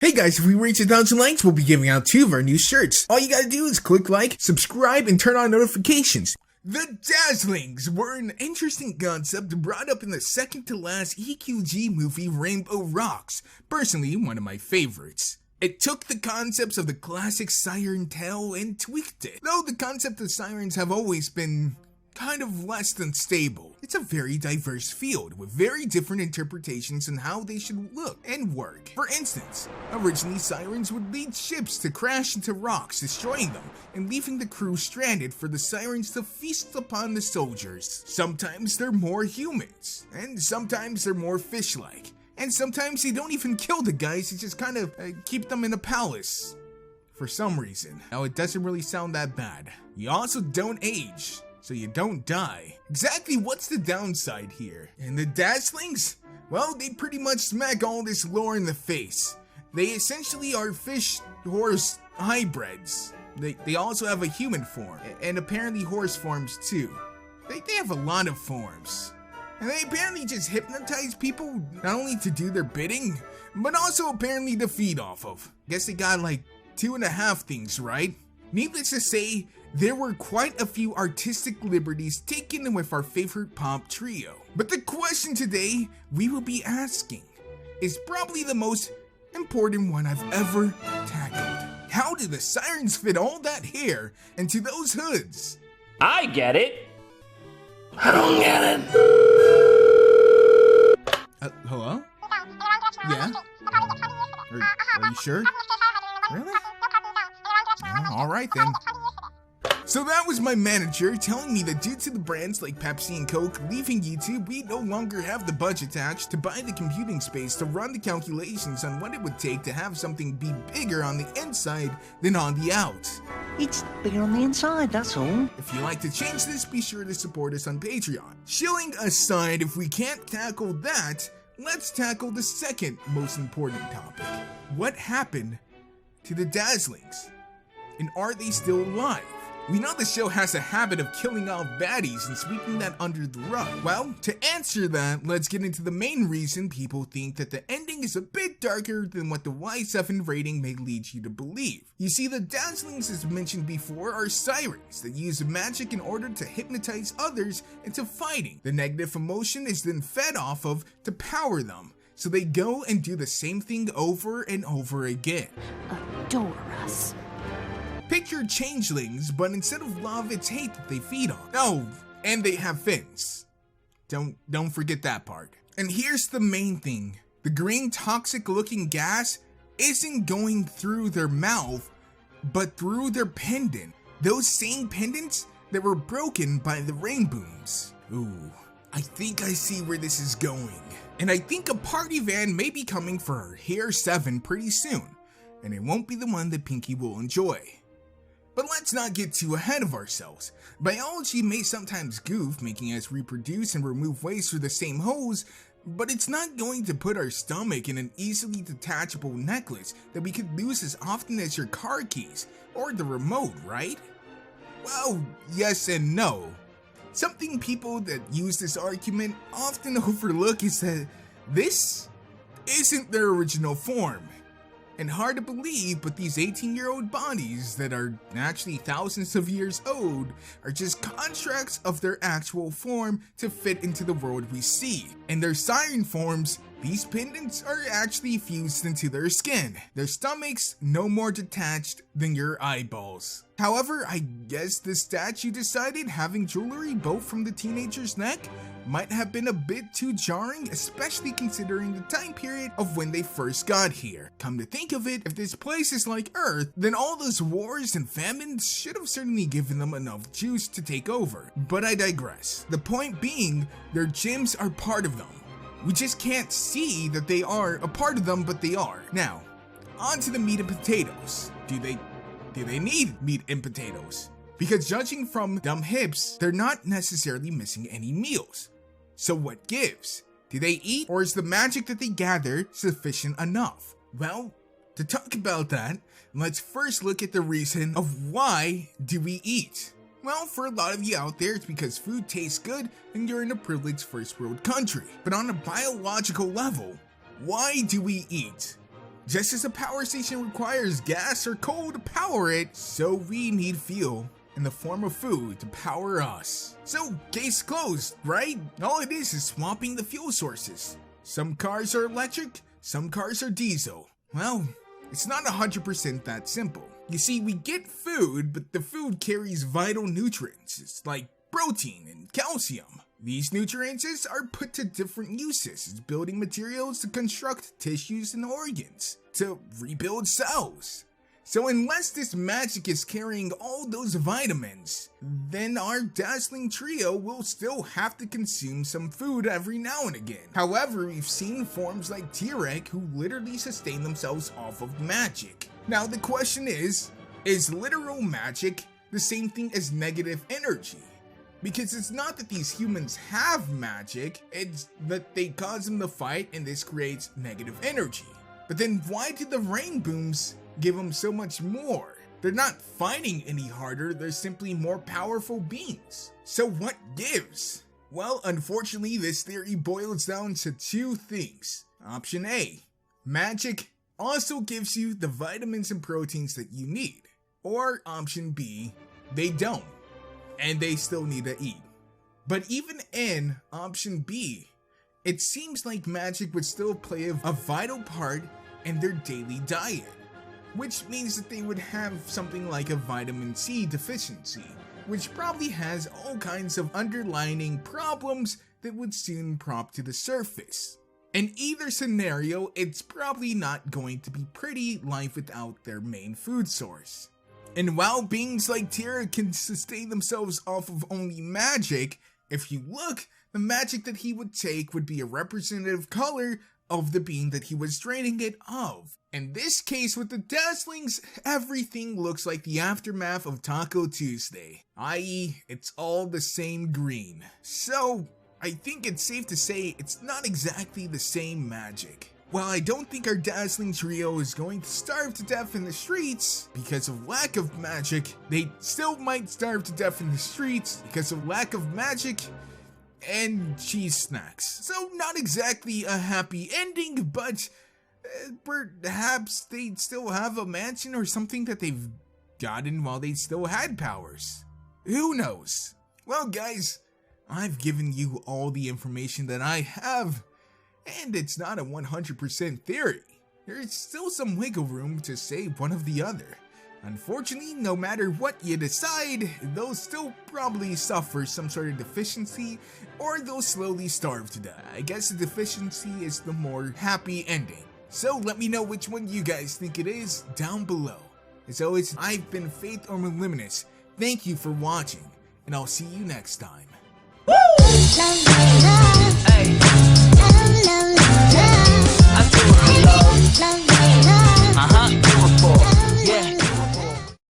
Hey guys, if we reach 1,000 likes, we'll be giving out 2 of our new shirts. All you gotta do is click like, subscribe, and turn on notifications. The Dazzlings were an interesting concept brought up in the second-to-last EQG movie Rainbow Rocks, personally one of my favorites. It took the concepts of the classic siren tale and tweaked it, though the concept of sirens have always been kind of less than stable. It's a very diverse field with very different interpretations on how they should look and work. For instance, originally sirens would lead ships to crash into rocks, destroying them and leaving the crew stranded for the sirens to feast upon the soldiers. Sometimes they're more humans, and sometimes they're more fish-like, and sometimes they don't even kill the guys, they just kind of keep them in a palace for some reason. Now it doesn't really sound that bad. You also don't age, so you don't die. Exactly what's the downside here? And the Dazzlings? Well, they pretty much smack all this lore in the face. They essentially are fish-horse hybrids. They also have a human form, and apparently horse forms too. They have a lot of forms. And they apparently just hypnotize people, not only to do their bidding, but also apparently to feed off of. Guess they got like 2.5 things, right? Needless to say, there were quite a few artistic liberties taken with our favorite pop trio. But the question today we will be asking is probably the most important one I've ever tackled. How did the sirens fit all that hair into those hoods? I get it. I don't get it. Hello? Yeah? Are you sure? Really? Alright then. So that was my manager telling me that due to the brands like Pepsi and Coke leaving YouTube, we no longer have the budget attached to buy the computing space to run the calculations on what it would take to have something be bigger on the inside than on the out. It's bigger on the inside, that's all. If you'd like to change this, be sure to support us on Patreon. Shilling aside, if we can't tackle that, let's tackle the second most important topic. What happened to the Dazzlings? And are they still alive? We know the show has a habit of killing off baddies and sweeping that under the rug. Well, to answer that, let's get into the main reason people think that the ending is a bit darker than what the Y7 rating may lead you to believe. You see, the Dazzlings, as mentioned before, are sirens that use magic in order to hypnotize others into fighting. The negative emotion is then fed off of to power them, so they go and do the same thing over and over again. Adore us. Picture changelings, but instead of love, it's hate that they feed on. Oh, and they have fins. Don't forget that part. And here's the main thing. The green toxic looking gas isn't going through their mouth, but through their pendant. Those same pendants that were broken by the rain booms. Ooh, I think I see where this is going. And I think a party van may be coming for her Hair 7 pretty soon. And it won't be the one that Pinky will enjoy. But let's not get too ahead of ourselves. Biology may sometimes goof, making us reproduce and remove waste through the same hose, but it's not going to put our stomach in an easily detachable necklace that we could lose as often as your car keys or the remote, right? Well, yes and no. Something people that use this argument often overlook is that this isn't their original form. And hard to believe, but these 18-year-old bodies that are actually thousands of years old are just constructs of their actual form to fit into the world we see. In their siren forms, these pendants are actually fused into their skin, their stomachs no more detached than your eyeballs. However, I guess the statue decided having jewelry both from the teenager's neck might have been a bit too jarring, especially considering the time period of when they first got here. Come to think of it, if this place is like Earth, then all those wars and famines should have certainly given them enough juice to take over. But I digress. The point being, their gems are part of them. We just can't see that they are a part of them, but they are. Now, on to the meat and potatoes. Do they need meat and potatoes? Because judging from dumb hips, they're not necessarily missing any meals. So what gives? Do they eat, or is the magic that they gather sufficient enough? Well, to talk about that, let's first look at the reason of why do we eat? Well, for a lot of you out there, it's because food tastes good and you're in a privileged first world country. But on a biological level, why do we eat? Just as a power station requires gas or coal to power it, so we need fuel in the form of food to power us. So, case closed, right? All it is swapping the fuel sources. Some cars are electric, some cars are diesel. Well, it's not 100% that simple. You see, we get food, but the food carries vital nutrients. It's like protein and calcium. These nutrients are put to different uses as building materials to construct tissues and organs, to rebuild cells. So unless this magic is carrying all those vitamins, then our Dazzling trio will still have to consume some food every now and again. However, we've seen forms like T-Rex who literally sustain themselves off of magic. Now the question is literal magic the same thing as negative energy? Because it's not that these humans have magic, it's that they cause them to fight and this creates negative energy. But then why do the rain booms give them so much more? They're not fighting any harder, they're simply more powerful beings. So what gives? Well, unfortunately, this theory boils down to two things. Option A, magic also gives you the vitamins and proteins that you need. Or option B, they don't, and they still need to eat. But even in option B, it seems like magic would still play a vital part in their daily diet, which means that they would have something like a vitamin C deficiency, which probably has all kinds of underlying problems that would soon prop to the surface. In either scenario, it's probably not going to be pretty life without their main food source. And while beings like Tira can sustain themselves off of only magic, if you look, the magic that he would take would be a representative color of the being that he was draining it of. In this case with the Dazzlings, everything looks like the aftermath of Taco Tuesday, i.e. it's all the same green. So, I think it's safe to say it's not exactly the same magic. While I don't think our Dazzling trio is going to starve to death in the streets because of lack of magic, they still might starve to death in the streets because of lack of magic and cheese snacks. So not exactly a happy ending, but perhaps they'd still have a mansion or something that they've gotten while they still had powers. Who knows? Well guys, I've given you all the information that I have, and it's not a 100% theory. There's still some wiggle room to say one of the other. Unfortunately, no matter what you decide, they'll still probably suffer some sort of deficiency, or they'll slowly starve to death. I guess the deficiency is the more happy ending. So let me know which one you guys think it is down below. As always, I've been Faith or Moliminous. Thank you for watching, and I'll see you next time. Woo!